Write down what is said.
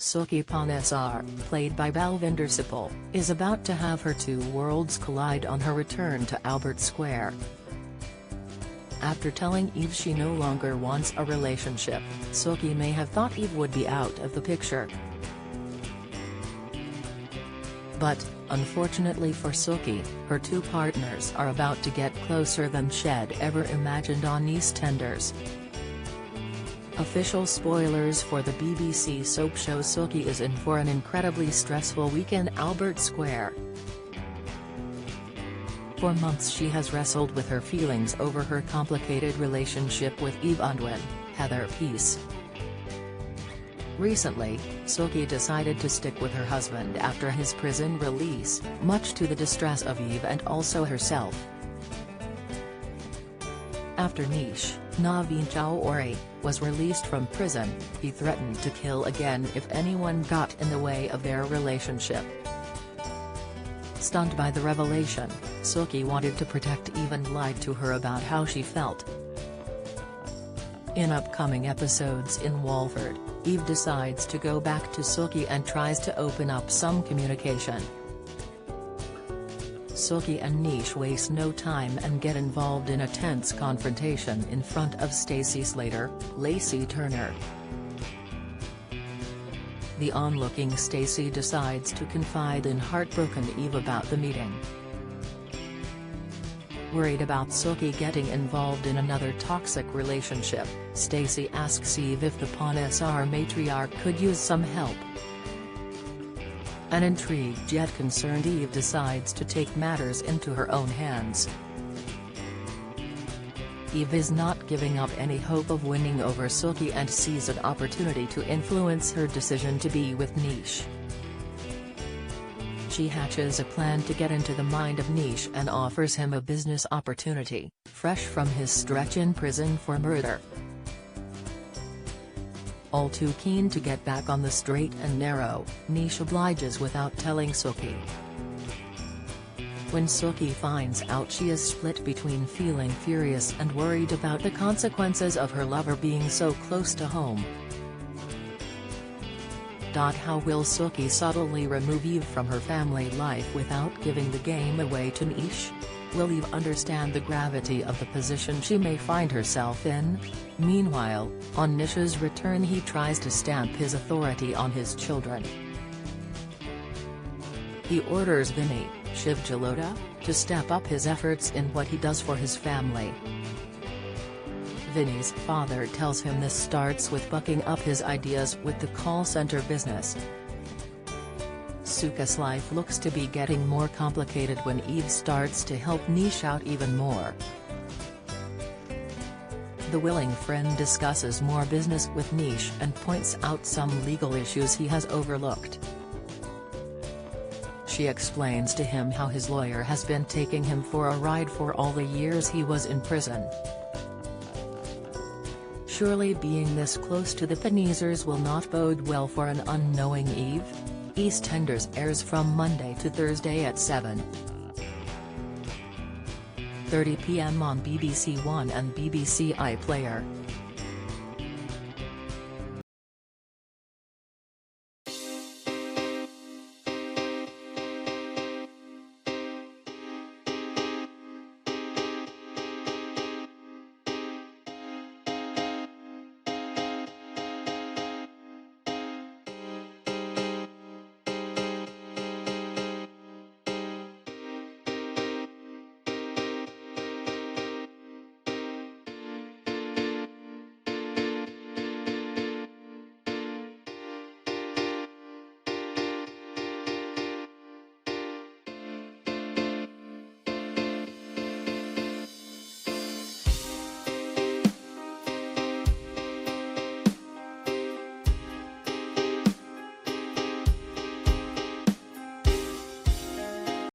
Suki Panesar, played by Balvinder Sipal, is about to have her two worlds collide on her return to Albert Square. After telling Eve she no longer wants a relationship, Suki may have thought Eve would be out of the picture. But, unfortunately for Suki, her two partners are about to get closer than she'd ever imagined on EastEnders. Official spoilers for the BBC soap show. Suki is in for an incredibly stressful week in Albert Square. For months she has wrestled with her feelings over her complicated relationship with Eve Undwin, Heather Peace. Recently, Suki decided to stick with her husband after his prison release, much to the distress of Eve and also herself. After Nish, Naveen Chowdhury, was released from prison, he threatened to kill again if anyone got in the way of their relationship. Stunned by the revelation, Suki wanted to protect Eve and lied to her about how she felt. In upcoming episodes in Walford, Eve decides to go back to Suki and tries to open up some communication. Suki and Nish waste no time and get involved in a tense confrontation in front of Stacey Slater, Lacey Turner. The onlooking Stacey decides to confide in heartbroken Eve about the meeting. Worried about Suki getting involved in another toxic relationship, Stacey asks Eve if the Panesar matriarch could use some help. An intrigued yet concerned Eve decides to take matters into her own hands. Eve is not giving up any hope of winning over Suki and sees an opportunity to influence her decision to be with Nish. She hatches a plan to get into the mind of Nish and offers him a business opportunity, fresh from his stretch in prison for murder. All too keen to get back on the straight and narrow, Nish obliges without telling Suki. When Suki finds out, she is split between feeling furious and worried about the consequences of her lover being so close to home. How will Suki subtly remove Eve from her family life without giving the game away to Nish? Will Eve understand the gravity of the position she may find herself in? Meanwhile, on Nish's return he tries to stamp his authority on his children. He orders Vinny, Shiv Jalota, to step up his efforts in what he does for his family. Vinny's father tells him this starts with bucking up his ideas with the call center business. Suki's life looks to be getting more complicated when Eve starts to help Nish out even more. The willing friend discusses more business with Nish and points out some legal issues he has overlooked. She explains to him how his lawyer has been taking him for a ride for all the years he was in prison. Surely being this close to the Panesars will not bode well for an unknowing Eve? EastEnders airs from Monday to Thursday at 7:30 p.m. on BBC One and BBC iPlayer.